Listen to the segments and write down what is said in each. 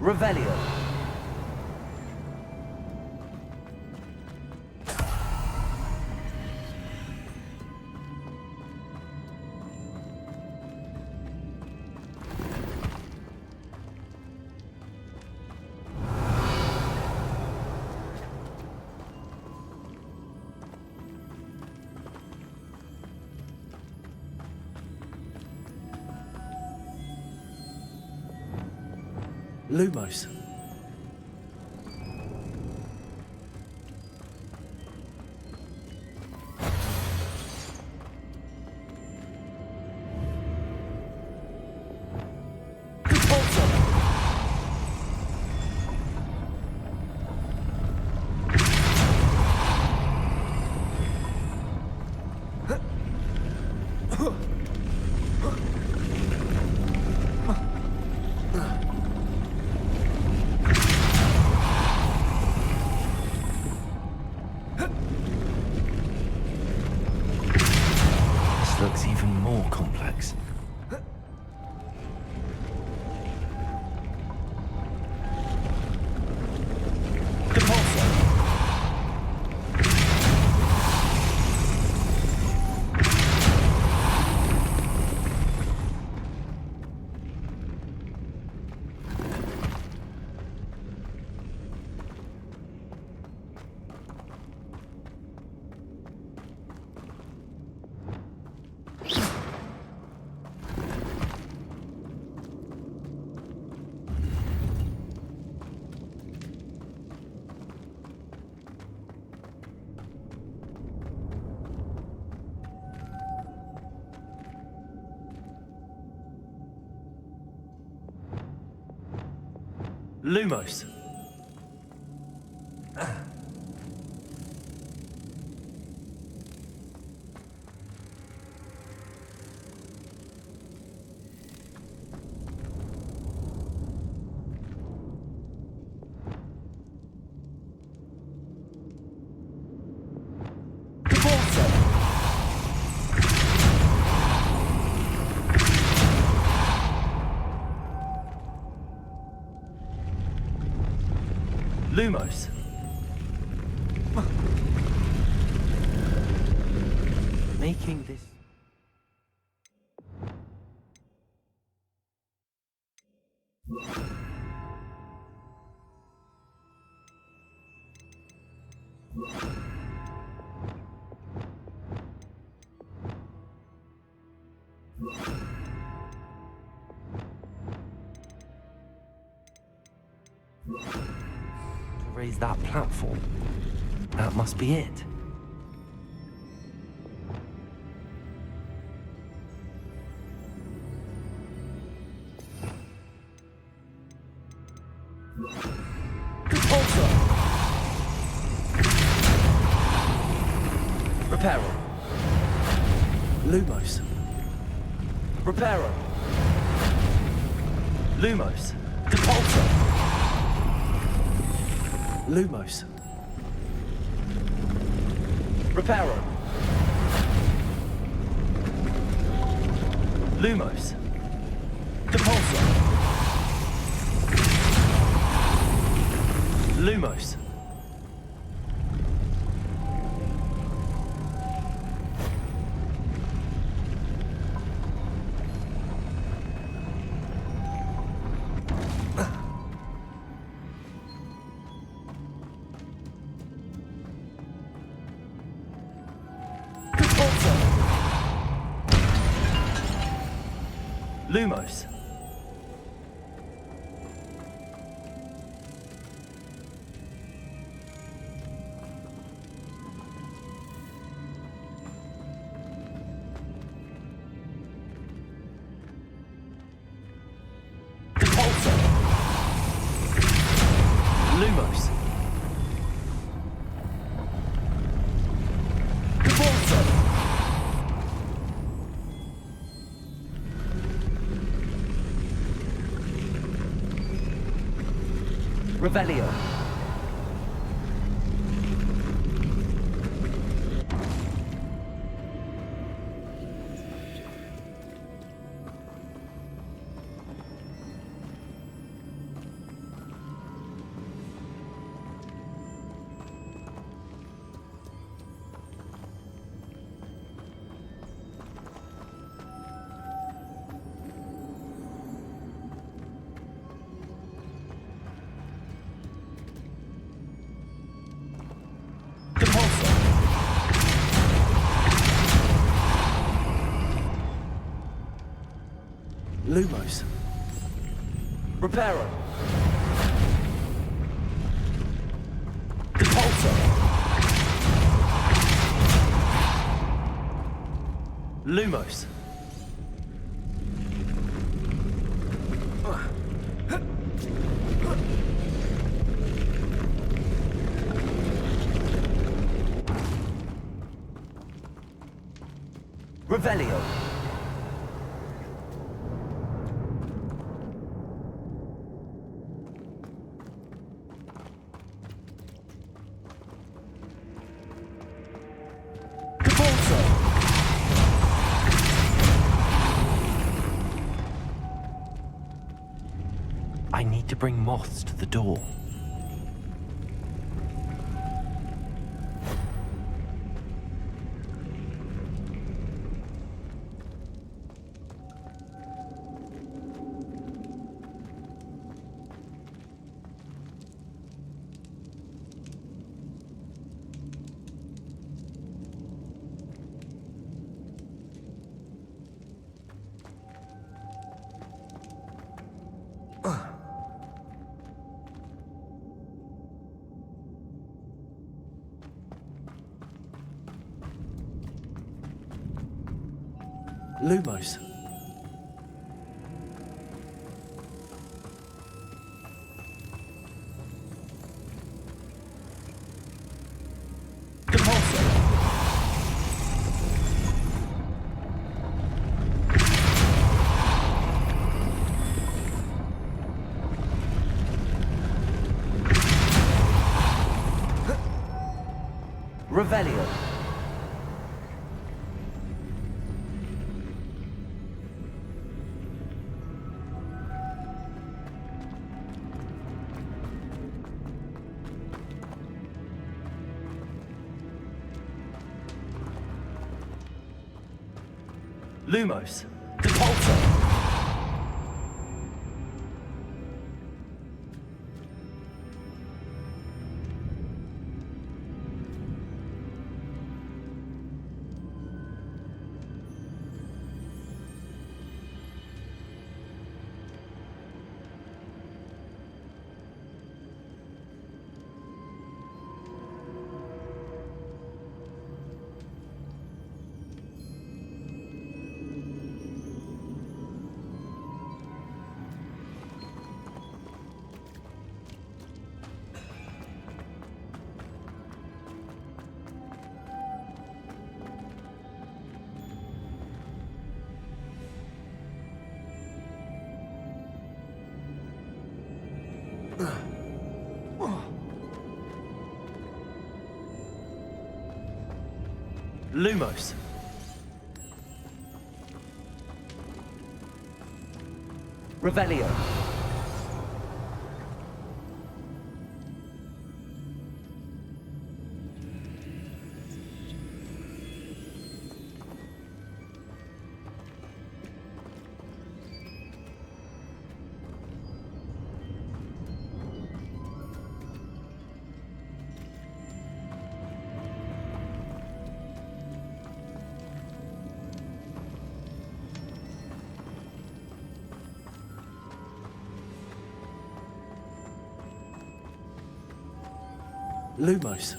Revelio. Lumos. Looks even more complex. Lumos. Lumos. Making this... Raise that platform. That must be it. Reparo. Lumos. Reparo. Lumos. Depulso. Lumos. Reparo. Lumos. Depulso. Lumos. Lumos. Depulso. Lumos. Depulso. Revelio. Lumos. Reparo. Repulsor. Lumos. Revelio. Repulsor. I need to bring moths to the door. Lumos. Repulsor. Revelio. Lumos. Repulsor. Lumos. Revelio. Lumos.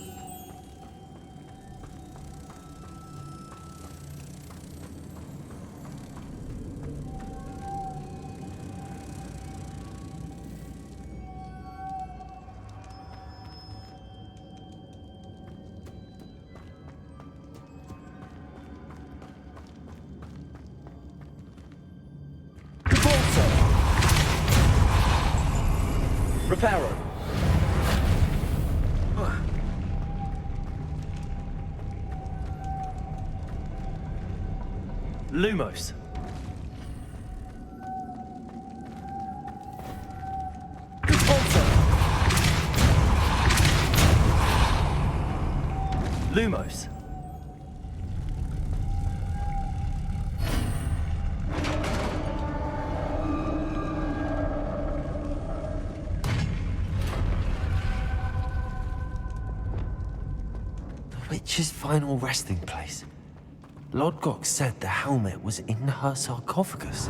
Repulsor. Reparo. Lumos. Repulsor. Lumos. The witch's final resting place. Lodgok said the helmet was in her sarcophagus.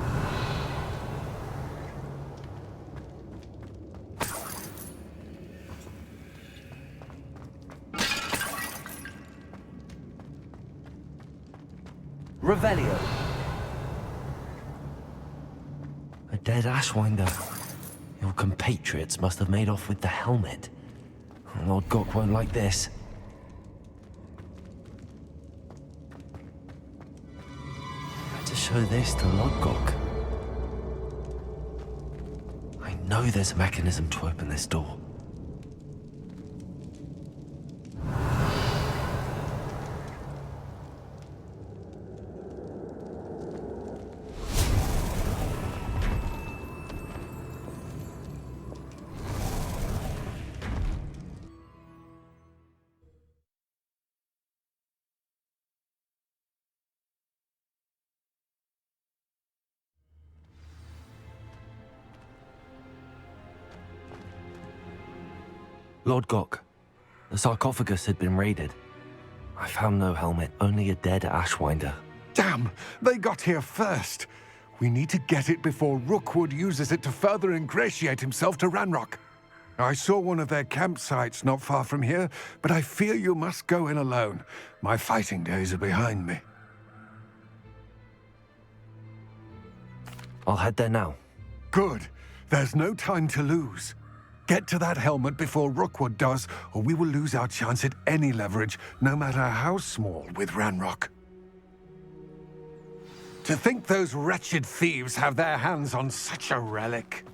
Revelio. A dead Ashwinder. Your compatriots must have made off with the helmet. Lord Gok won't like this. Better show this to Lord Gok. I know there's a mechanism to open this door. Lord Gok, the sarcophagus had been raided. I found no helmet, only a dead Ashwinder. Damn! They got here first. We need to get it before Rookwood uses it to further ingratiate himself to RANROK. I saw one of their campsites not far from here, but I fear you must go in alone. My fighting days are behind me. I'll head there now. Good. There's no time to lose. Get to that helmet before Rookwood does, or we will lose our chance at any leverage, no matter how small, with RANROK. To think those wretched thieves have their hands on such a relic.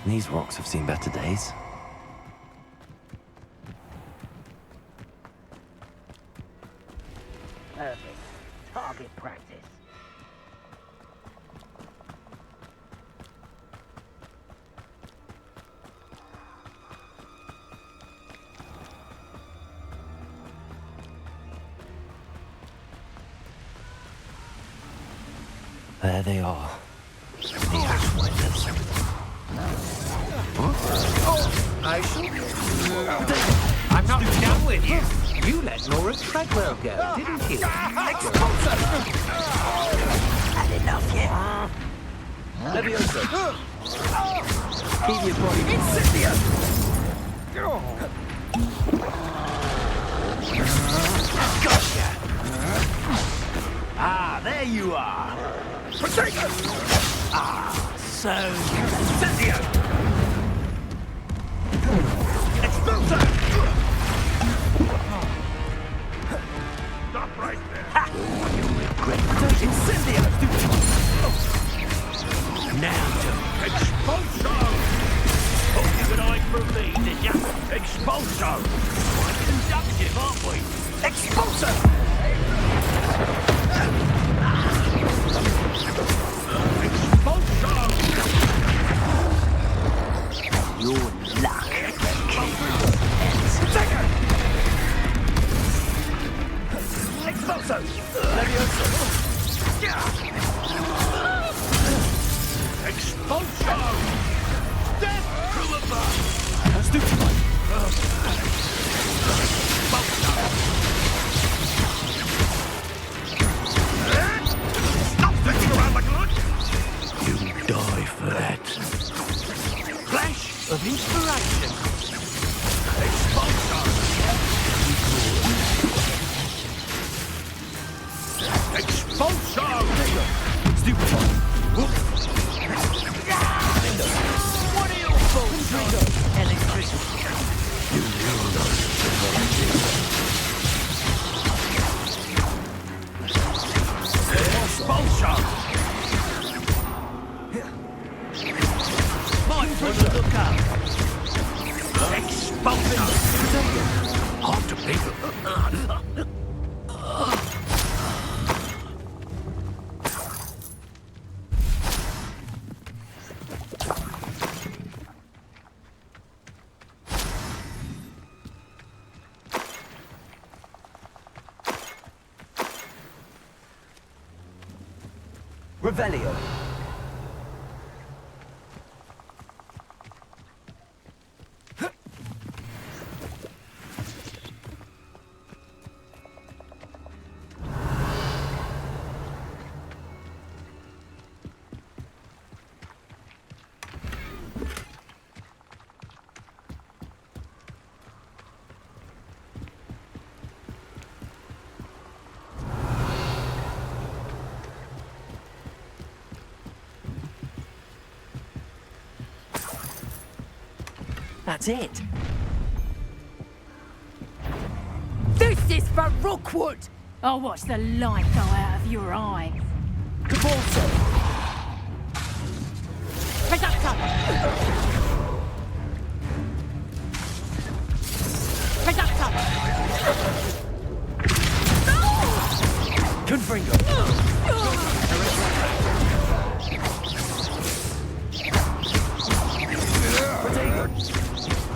These rocks have seen better days. Perfect. Target practice. There they are. The Ashwinders. I'm not done with you. You let Laura Treadwell go, didn't you? Had enough yet? Levioso. Keep your body. Incendio. Gotcha! Ah, there you are! Potato. Ah, so... Incendio. Expulso. Stop right there. Ha! You'll regret it. Incendio. Now to... Expulso! Thought you could hide from me, did ya? Expulso! Quite conductive, aren't we? Expulso. Expulso! Your luck. Potato. Expulso. Levioso. Expulso! Death to the bus! Stupefy. Stop sticking around like a lunch! You die for that. Flash of inspiration! Expulso! Expulso! Stupefy. What are your faults? Electricity. Expulso! Might want to look up. Expulso! Hard to beat. Revelio. That's it. This is for Rookwood! I'll watch the light go out of your eye. Cabalso. Reductor! Reductor! Confringo.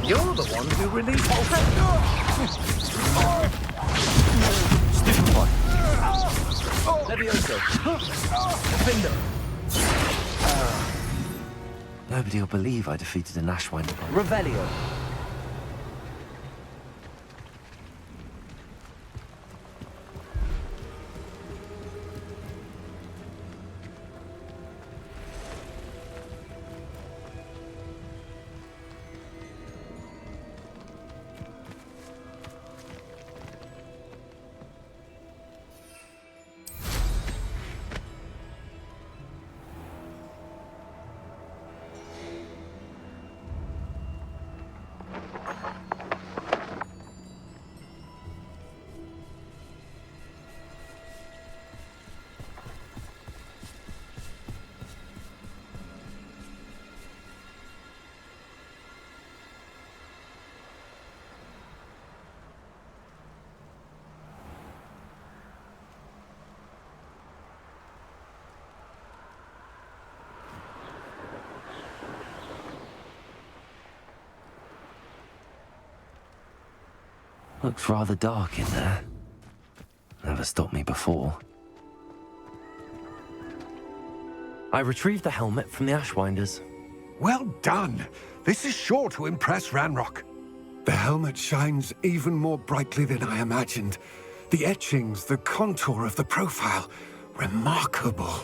You're the one who released Stupefy. Levioso. Defender. Nobody will believe I defeated an Ashwinder. Revelio. Looks rather dark in there. Never stopped me before. I retrieved the helmet from the Ashwinders. Well done. This is sure to impress RANROK. The helmet shines even more brightly than I imagined. The etchings, the contour of the profile, remarkable.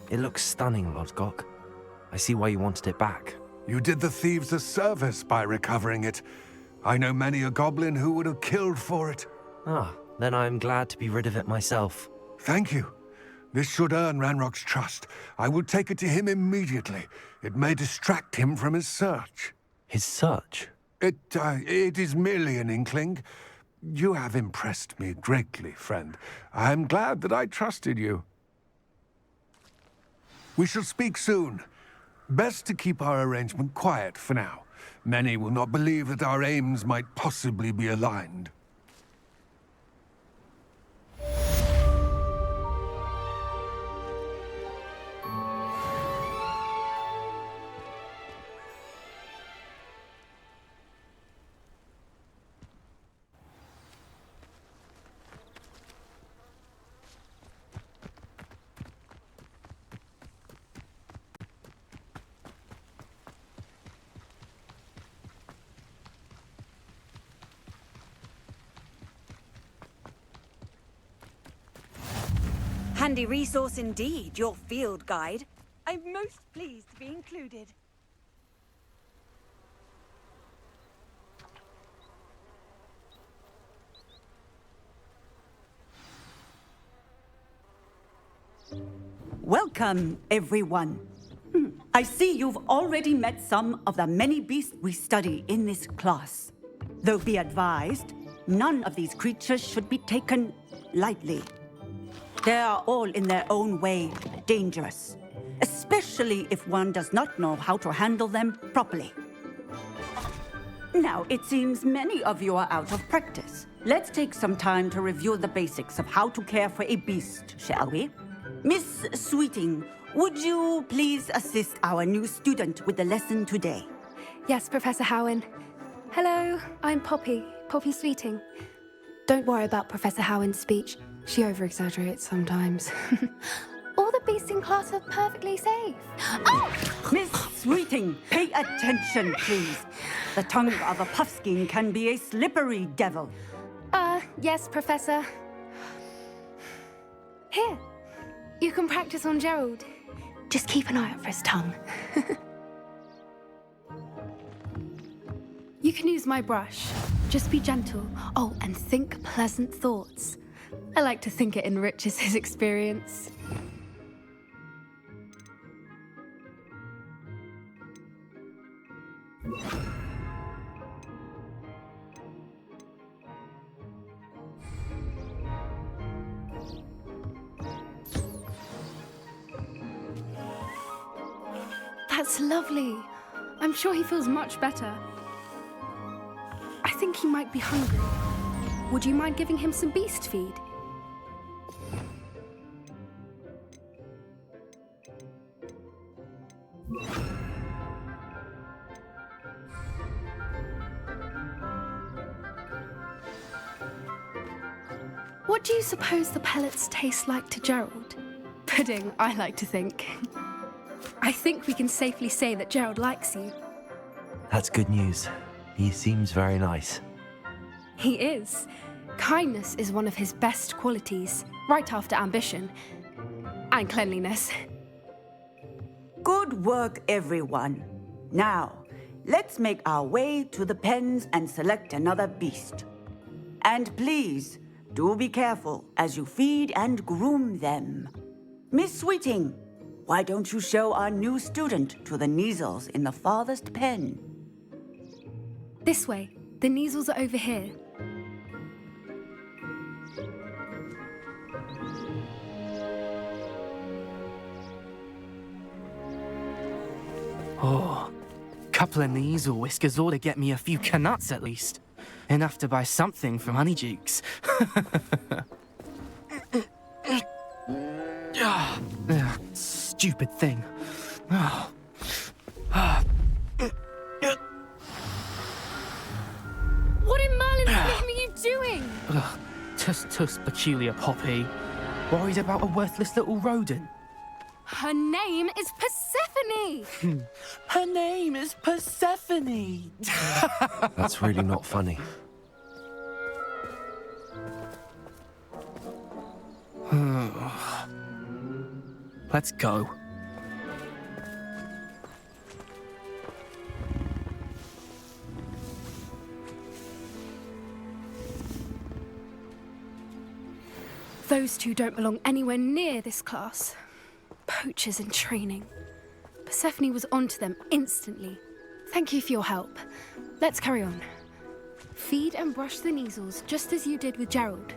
It looks stunning, Lodgok. I see why you wanted it back. You did the thieves a service by recovering it. I know many a goblin who would have killed for it. Ah, then I'm glad to be rid of it myself. Thank you. This should earn Ranrock's trust. I will take it to him immediately. It may distract him from his search. His search? It is merely an inkling. You have impressed me greatly, friend. I am glad that I trusted you. We shall speak soon. Best to keep our arrangement quiet for now. Many will not believe that our aims might possibly be aligned. Handy resource indeed, your field guide. I'm most pleased to be included. Welcome, everyone. I see you've already met some of the many beasts we study in this class. Though be advised, none of these creatures should be taken lightly. They are all in their own way dangerous, especially if one does not know how to handle them properly. Now, it seems many of you are out of practice. Let's take some time to review the basics of how to care for a beast, shall we? Miss Sweeting, would you please assist our new student with the lesson today? Yes, Professor Howen. Hello, I'm Poppy Sweeting. Don't worry about Professor Howen's speech. She over-exaggerates sometimes. All the beasts in class are perfectly safe. Oh! Miss Sweeting, pay attention, please. The tongue of a puffskein can be a slippery devil. Yes, Professor. Here, you can practice on Gerald. Just keep an eye out for his tongue. You can use my brush. Just be gentle. Oh, and think pleasant thoughts. I like to think it enriches his experience. That's lovely. I'm sure he feels much better. I think he might be hungry. Would you mind giving him some beast feed? What do you suppose the pellets taste like to Gerald? Pudding, I like to think. I think we can safely say that Gerald likes you. That's good news. He seems very nice. He is. Kindness is one of his best qualities, right after ambition. And cleanliness. Good work, everyone. Now, let's make our way to the pens and select another beast. And please, do be careful as you feed and groom them. Miss Sweeting, why don't you show our new student to the Kneazles in the farthest pen? This way. The Kneazles are over here. Oh, couple of Kneazle whiskers ought to get me a few canuts at least. Enough to buy something from Honeydukes. Stupid thing. Oh. What in Merlin's name are you doing? Tuss peculiar Poppy. Worried about a worthless little rodent. Her name is Persephone! Her name is Persephone! That's really not funny. Let's go. Those two don't belong anywhere near this class. Poachers in training. Persephone was onto them instantly. Thank you for your help. Let's carry on. Feed and brush the Kneazles just as you did with Gerald.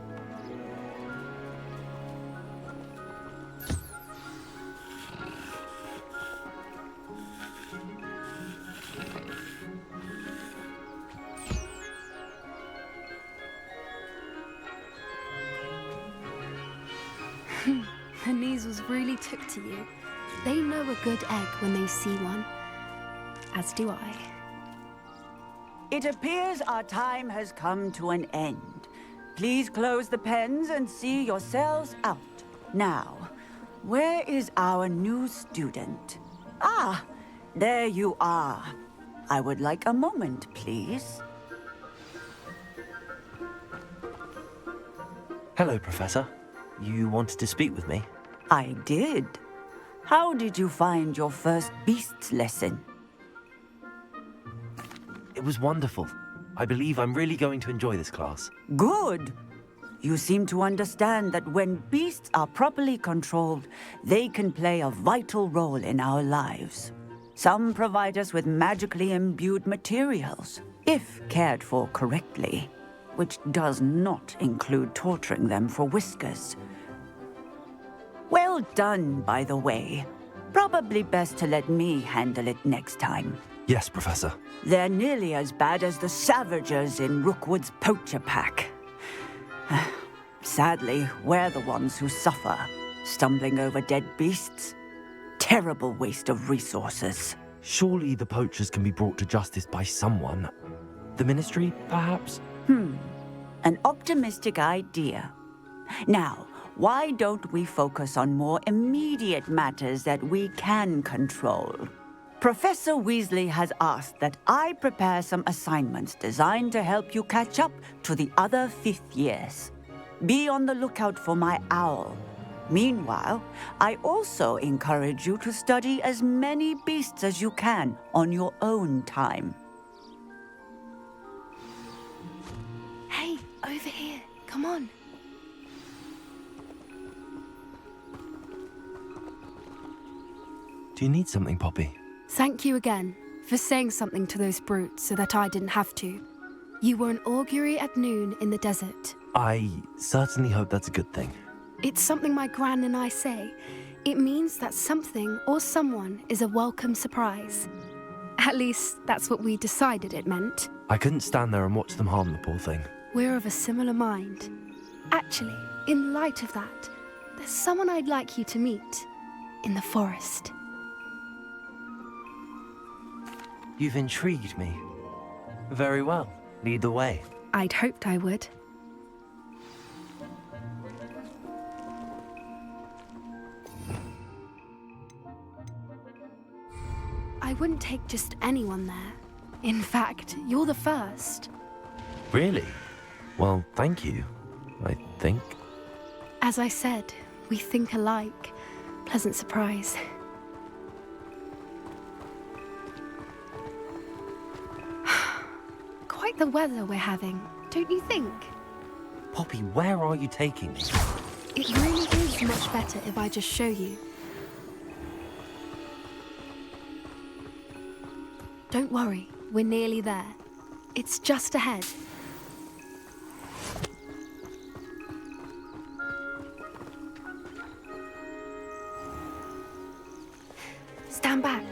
The Kneazles really took to you. They know a good egg when they see one. As do I. It appears our time has come to an end. Please close the pens and see yourselves out. Now, where is our new student? Ah, there you are. I would like a moment, please. Hello, Professor. You wanted to speak with me? I did. How did you find your first beasts lesson? It was wonderful. I believe I'm really going to enjoy this class. Good. You seem to understand that when beasts are properly controlled, they can play a vital role in our lives. Some provide us with magically imbued materials, if cared for correctly, which does not include torturing them for whiskers. Well done, by the way. Probably best to let me handle it next time. Yes, Professor. They're nearly as bad as the Savagers in Rookwood's poacher pack. Sadly, we're the ones who suffer, stumbling over dead beasts. Terrible waste of resources. Surely the poachers can be brought to justice by someone. The Ministry, perhaps? An optimistic idea. Now, why don't we focus on more immediate matters that we can control? Professor Weasley has asked that I prepare some assignments designed to help you catch up to the other fifth years. Be on the lookout for my owl. Meanwhile, I also encourage you to study as many beasts as you can on your own time. Hey, over here. Come on. Do you need something, Poppy? Thank you again for saying something to those brutes so that I didn't have to. You were an augury at noon in the desert. I certainly hope that's a good thing. It's something my gran and I say. It means that something or someone is a welcome surprise. At least, that's what we decided it meant. I couldn't stand there and watch them harm the poor thing. We're of a similar mind. Actually, in light of that, there's someone I'd like you to meet in the forest. You've intrigued me. Very well. Lead the way. I'd hoped I would. I wouldn't take just anyone there. In fact, you're the first. Really? Well, thank you, I think. As I said, we think alike. Pleasant surprise. Quite the weather we're having, don't you think? Poppy, where are you taking me? It really is much better if I just show you. Don't worry, we're nearly there. It's just ahead. Stand back.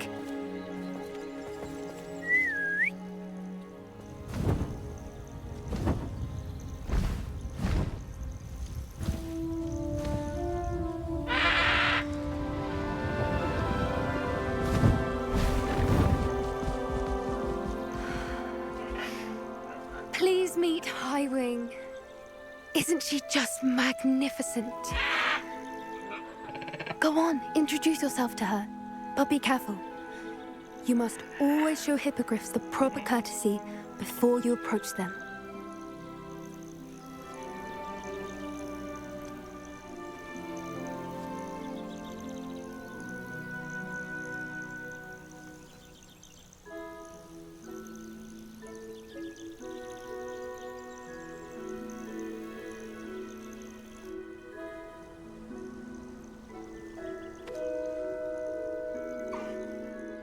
Please meet Highwing. Isn't she just magnificent? Go on, introduce yourself to her. But be careful. You must always show hippogriffs the proper courtesy before you approach them.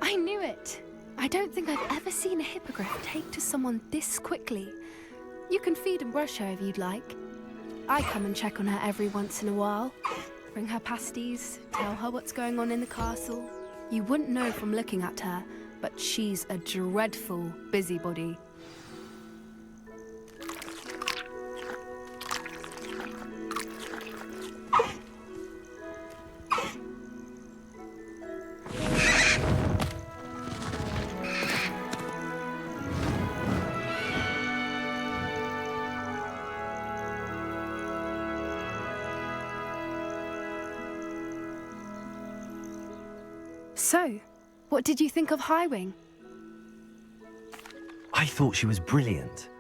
I knew it! I don't think I've ever seen a hippogriff take to someone this quickly. You can feed and brush her if you'd like. I come and check on her every once in a while. Bring her pasties, tell her what's going on in the castle. You wouldn't know from looking at her, but she's a dreadful busybody. So, what did you think of Highwing? I thought she was brilliant.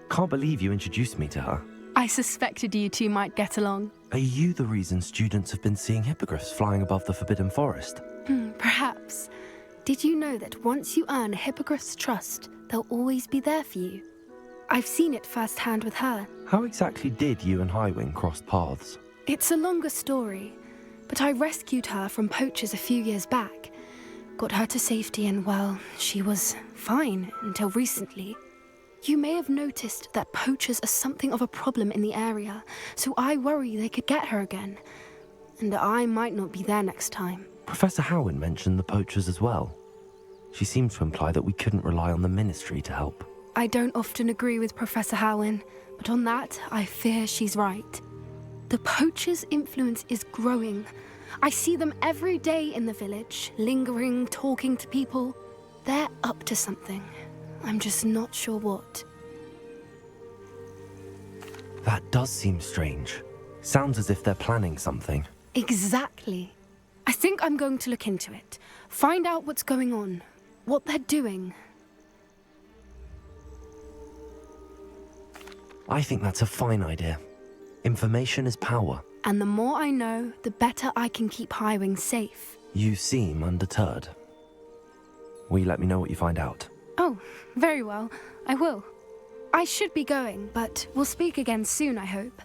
Can't believe you introduced me to her. I suspected you two might get along. Are you the reason students have been seeing hippogriffs flying above the Forbidden Forest? Perhaps. Did you know that once you earn a hippogriff's trust, they'll always be there for you? I've seen it firsthand with her. How exactly did you and Highwing cross paths? It's a longer story, but I rescued her from poachers a few years back. Got her to safety and, well, she was fine until recently. You may have noticed that poachers are something of a problem in the area, so I worry they could get her again. And I might not be there next time. Professor Howin mentioned the poachers as well. She seemed to imply that we couldn't rely on the Ministry to help. I don't often agree with Professor Howin, but on that, I fear she's right. The poachers' influence is growing. I see them every day in the village, lingering, talking to people. They're up to something. I'm just not sure what. That does seem strange. Sounds as if they're planning something. Exactly. I think I'm going to look into it. Find out what's going on. What they're doing. I think that's a fine idea. Information is power. And the more I know, the better I can keep Highwing safe. You seem undeterred. Will you let me know what you find out? Oh, very well. I will. I should be going, but we'll speak again soon, I hope.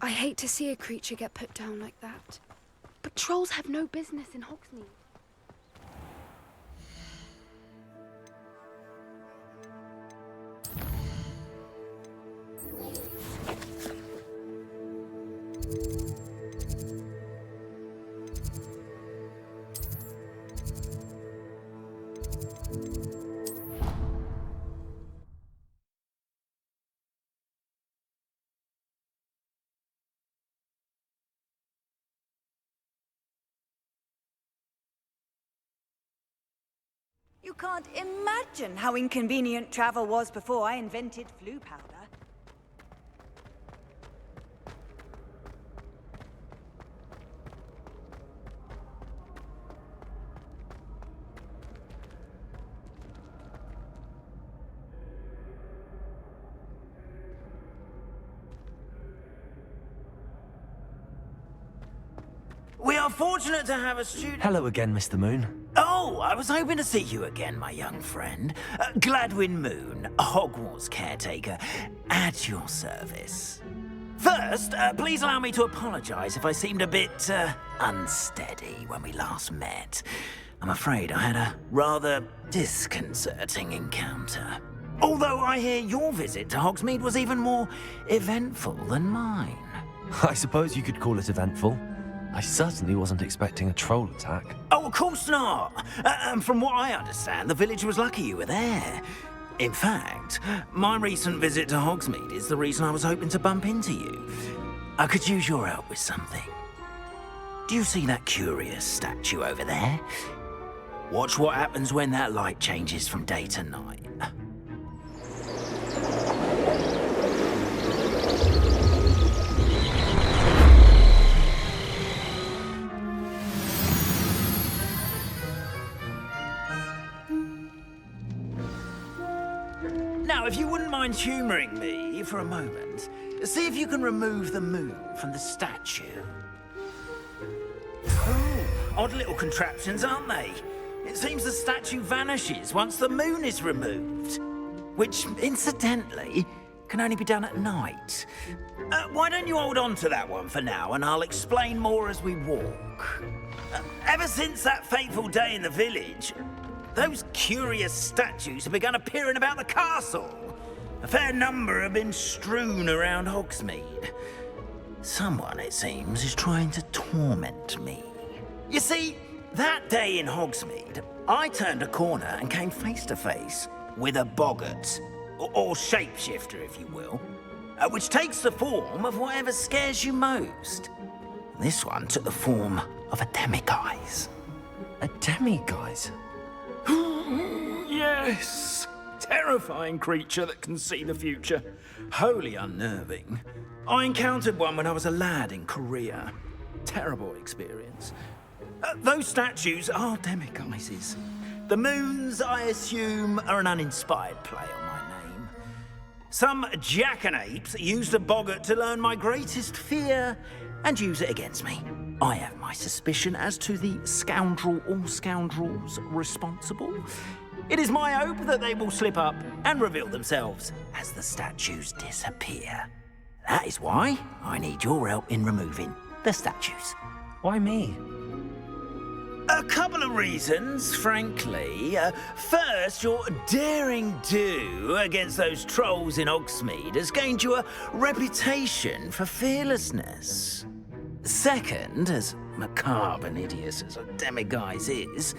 I hate to see a creature get put down like that. But trolls have no business in Hogsmeade. You can't imagine how inconvenient travel was before I invented flu powder. We are fortunate to have a student... Hello again, Mr. Moon. Oh, I was hoping to see you again, my young friend. Gladwin Moon, Hogwarts caretaker, at your service. First, please allow me to apologise if I seemed a bit unsteady when we last met. I'm afraid I had a rather disconcerting encounter. Although I hear your visit to Hogsmeade was even more eventful than mine. I suppose you could call it eventful. I certainly wasn't expecting a troll attack. Oh, of course not. And from what I understand, the village was lucky you were there. In fact, my recent visit to Hogsmeade is the reason I was hoping to bump into you. I could use your help with something. Do you see that curious statue over there? Watch what happens when that light changes from day to night. Now, if you wouldn't mind humouring me for a moment, see if you can remove the moon from the statue. Oh, odd little contraptions, aren't they? It seems the statue vanishes once the moon is removed. Which, incidentally, can only be done at night. Why don't you hold on to that one for now, and I'll explain more as we walk. Ever since that fateful day in the village, those curious statues have begun appearing about the castle. A fair number have been strewn around Hogsmeade. Someone, it seems, is trying to torment me. You see, that day in Hogsmeade, I turned a corner and came face to face with a boggart, or shapeshifter, if you will, which takes the form of whatever scares you most. This one took the form of a demiguise. A demiguise? Yes! Terrifying creature that can see the future. Wholly unnerving. I encountered one when I was a lad in Korea. Terrible experience. Those statues are demiguises. The moons, I assume, are an uninspired play on my name. Some jackanapes used a boggart to learn my greatest fear and use it against me. I have my suspicion as to the scoundrel or scoundrels responsible. It is my hope that they will slip up and reveal themselves as the statues disappear. That is why I need your help in removing the statues. Why me? A couple of reasons, frankly. First, your daring do against those trolls in Hogsmeade has gained you a reputation for fearlessness. Second, as macabre and hideous as a demiguise is,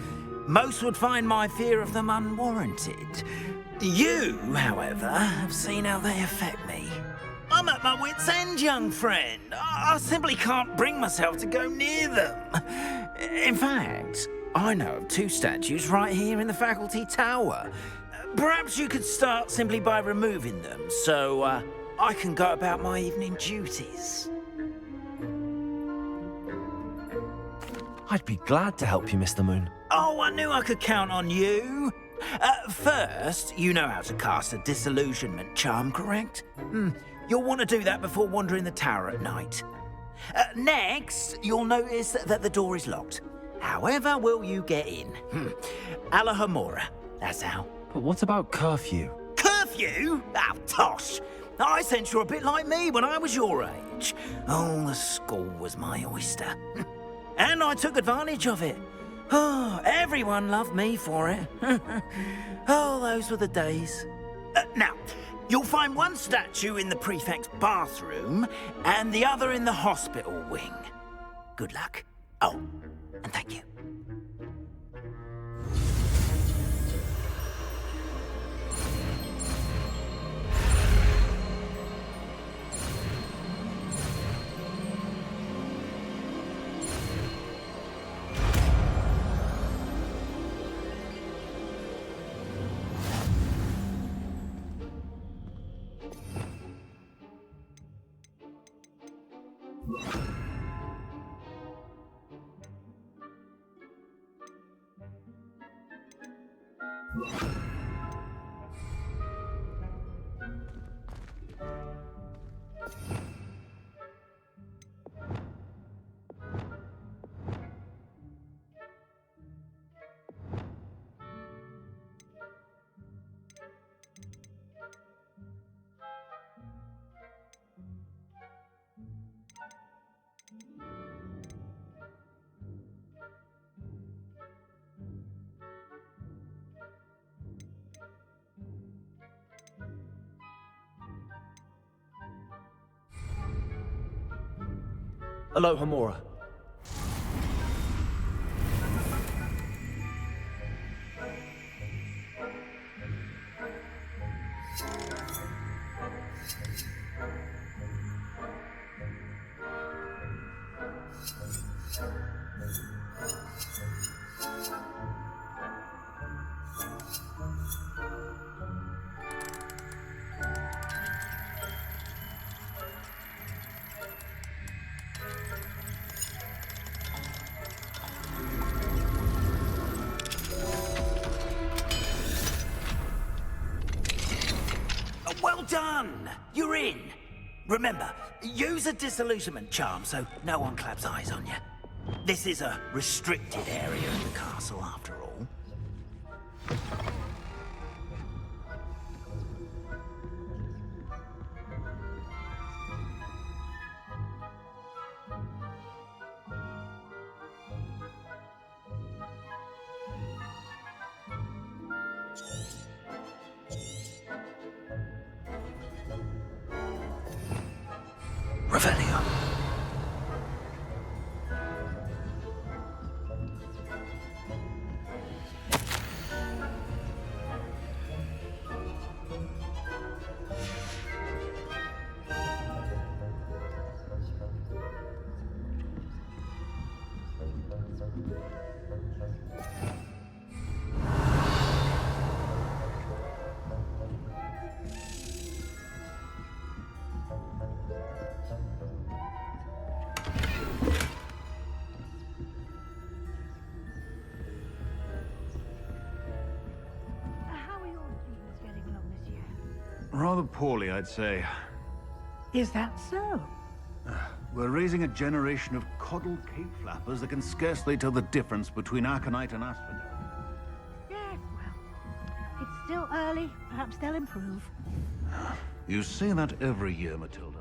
most would find my fear of them unwarranted. You, however, have seen how they affect me. I'm at my wit's end, young friend. I simply can't bring myself to go near them. In fact, I know of 2 statues right here in the faculty tower. Perhaps you could start simply by removing them, so I can go about my evening duties. I'd be glad to help you, Mr. Moon. Oh, I knew I could count on you. First, you know how to cast a disillusionment charm, correct? You'll want to do that before wandering the tower at night. Next, you'll notice that the door is locked. However will you get in? Alahomora, that's how. But what about curfew? Curfew? Oh, tosh. I sense you're a bit like me when I was your age. Oh, the school was my oyster. And I took advantage of it. Oh, everyone loved me for it. Oh, those were the days. Now, you'll find one statue in the prefect's bathroom and the other in the hospital wing. Good luck. Oh, and thank you. Aloha Mora. Well done! You're in. Remember, use a disillusionment charm so no one claps eyes on you. This is a restricted area of the castle, after all. Revelio. Rather poorly, I'd say. Is that so? We're raising a generation of coddled cape flappers that can scarcely tell the difference between Aconite and Asphodel. Yes, well, it's still early. Perhaps they'll improve. You say that every year, Matilda.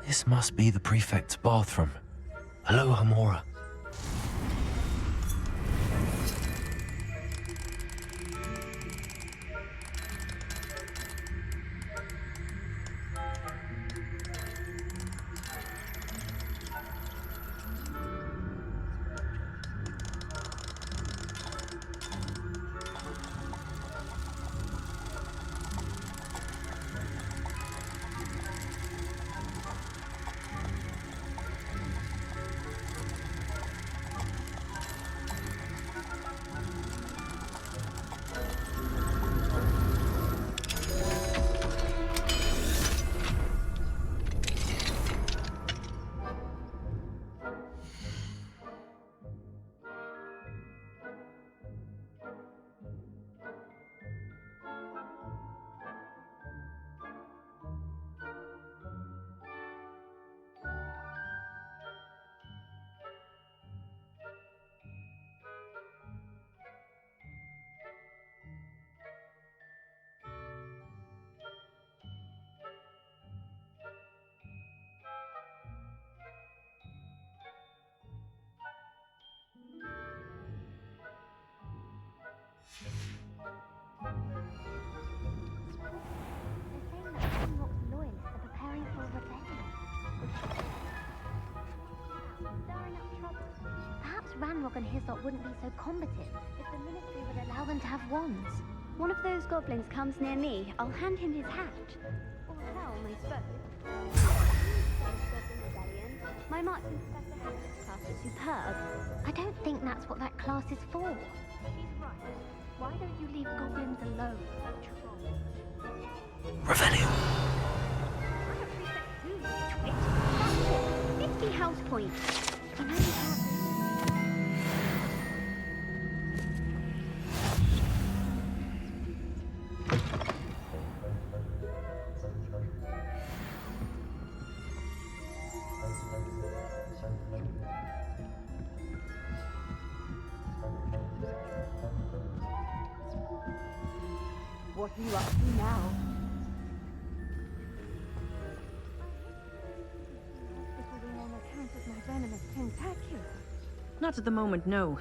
This must be the prefect's bathroom. Hello, Hamora. Perhaps RANROK and his lot wouldn't be so combative if the Ministry would allow them to have wands. One of those goblins comes near me, I'll hand him his hat. Or helm, I suppose. My marching Professor Harris's class is superb. I don't think that's what that class is for. She's right. Why don't you leave goblins alone? Revelio! I'm a prefect too, you twit. 50 house points. I know you can't. What are you up to now? Not at the moment, no.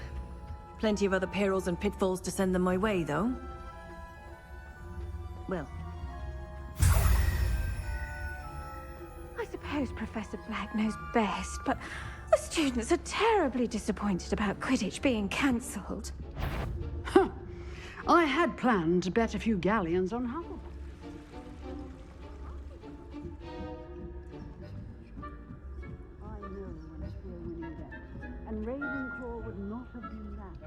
Plenty of other perils and pitfalls to send them my way, though. Well, I suppose Professor Black knows best, but the students are terribly disappointed about Quidditch being cancelled. Huh. I had planned to bet a few galleons on Hogwarts. I know when I feel winning bets, and Ravenclaw would not have been that.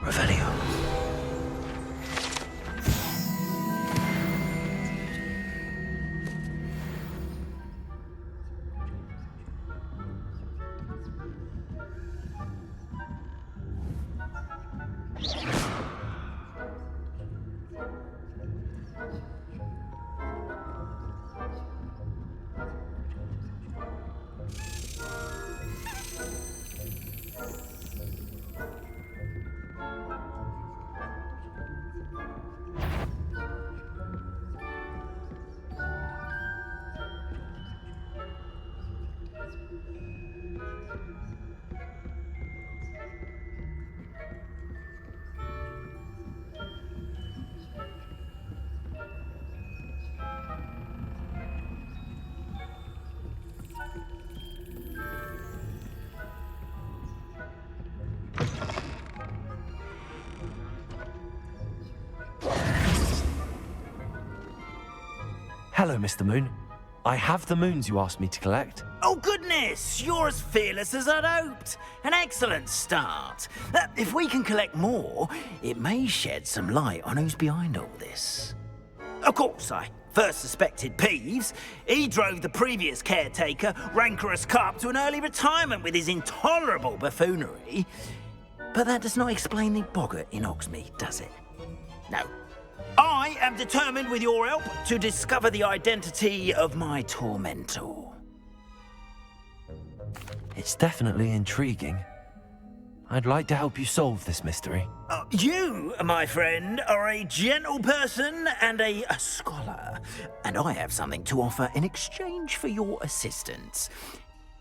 Revelio. Hello, Mr. Moon. I have the moons you asked me to collect. Oh, goodness! You're as fearless as I'd hoped. An excellent start. If we can collect more, it may shed some light on who's behind all this. Of course, I first suspected Peeves. He drove the previous caretaker, Rancorous Carp, to an early retirement with his intolerable buffoonery. But that does not explain the boggart in Hogsmeade, does it? No. I am determined, with your help, to discover the identity of my tormentor. It's definitely intriguing. I'd like to help you solve this mystery. You, my friend, are a gentle person and a scholar, and I have something to offer in exchange for your assistance.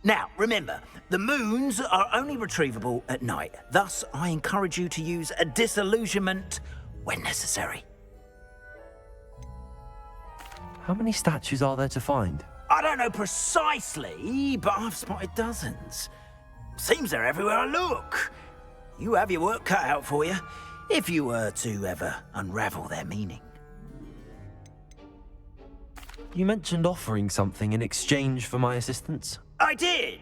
Now, remember, the moons are only retrievable at night. Thus, I encourage you to use a disillusionment when necessary. How many statues are there to find? I don't know precisely, but I've spotted dozens. Seems they're everywhere I look. You have your work cut out for you, if you were to ever unravel their meaning. You mentioned offering something in exchange for my assistance? I did.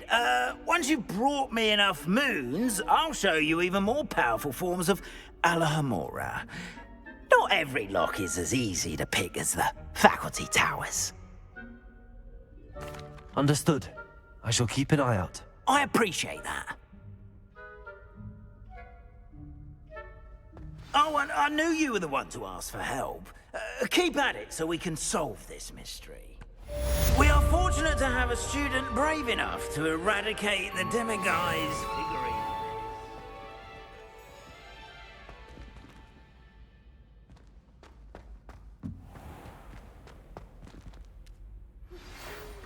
Once you've brought me enough moons, I'll show you even more powerful forms of Alohomora. Not every lock is as easy to pick as the faculty towers. Understood. I shall keep an eye out. I appreciate that. Oh, and I knew you were the one to ask for help. Keep at it so we can solve this mystery. We are fortunate to have a student brave enough to eradicate the demiguise figurine.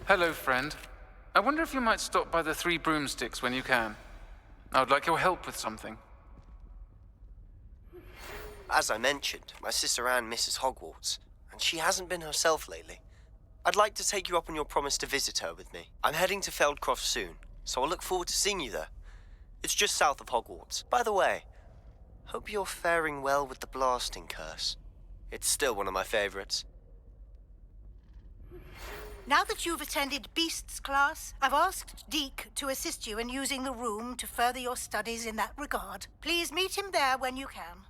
Hello, friend. I wonder if you might stop by the Three Broomsticks when you can. I would like your help with something. As I mentioned, my sister Anne misses Hogwarts, and she hasn't been herself lately. I'd like to take you up on your promise to visit her with me. I'm heading to Feldcroft soon, so I'll look forward to seeing you there. It's just south of Hogwarts. By the way, hope you're faring well with the blasting curse. It's still one of my favorites. Now that you've attended Beasts class, I've asked Deke to assist you in using the room to further your studies in that regard. Please meet him there when you can.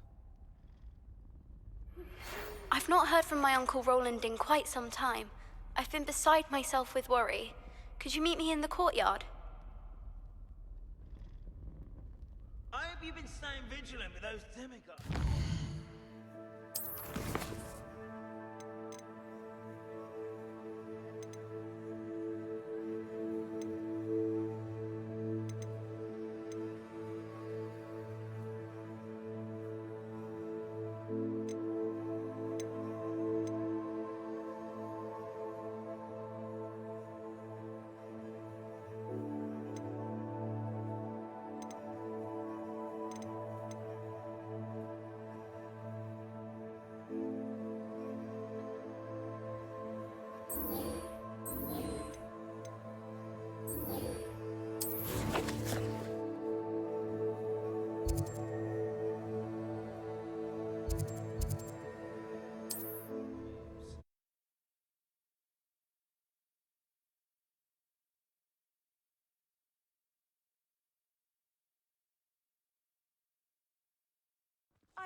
I've not heard from my Uncle Roland in quite some time. I've been beside myself with worry. Could you meet me in the courtyard? I hope you've been staying vigilant with those demiguises.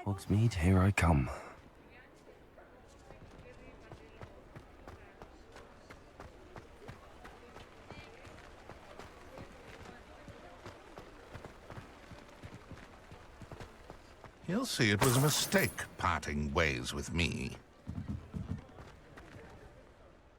Hogsmeade, here I come. He'll see it was a mistake parting ways with me.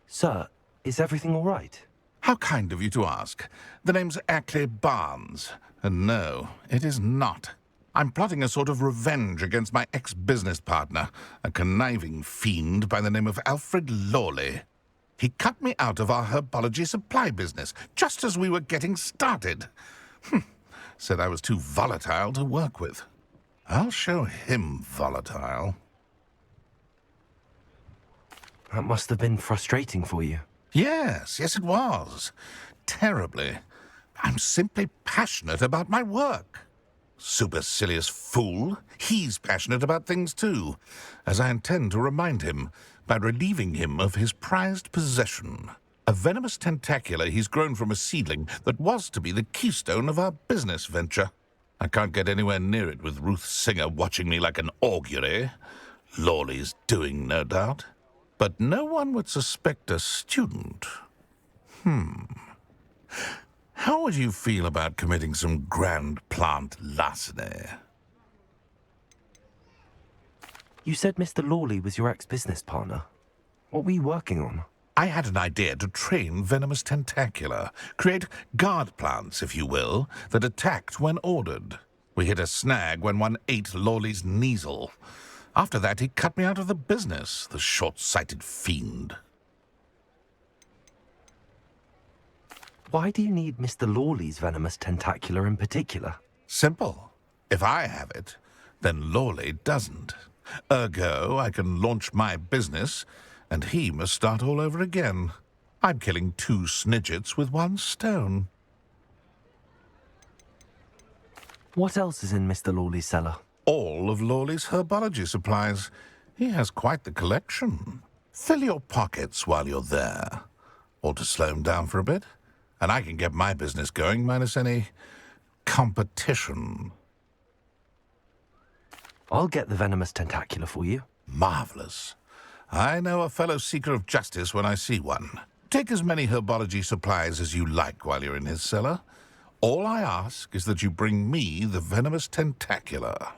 Sir, is everything all right? How kind of you to ask. The name's Ackley Barnes. And no, it is not. I'm plotting a sort of revenge against my ex-business partner, a conniving fiend by the name of Alfred Lawley. He cut me out of our herbology supply business, just as we were getting started. Said I was too volatile to work with. I'll show him volatile. That must have been frustrating for you. Yes, it was. Terribly. I'm simply passionate about my work. Supercilious fool. He's passionate about things too, as I intend to remind him by relieving him of his prized possession. A venomous tentacula he's grown from a seedling that was to be the keystone of our business venture. I can't get anywhere near it with Ruth Singer watching me like an augury. Lawley's doing, no doubt. But no one would suspect a student. How would you feel about committing some grand plant larceny? You said Mr. Lawley was your ex-business partner. What were you working on? I had an idea to train venomous tentacula, create guard plants, if you will, that attacked when ordered. We hit a snag when one ate Lawley's Kneasel. After that, he cut me out of the business, the short-sighted fiend. Why do you need Mr. Lawley's venomous tentacula in particular? Simple. If I have it, then Lawley doesn't. Ergo, I can launch my business, and he must start all over again. I'm killing 2 snidgets with 1 stone. What else is in Mr. Lawley's cellar? All of Lawley's herbology supplies. He has quite the collection. Fill your pockets while you're there. Or to slow him down for a bit, and I can get my business going minus any competition. I'll get the venomous tentacula for you. Marvelous. I know a fellow seeker of justice when I see one. Take as many herbology supplies as you like while you're in his cellar. All I ask is that you bring me the venomous tentacula.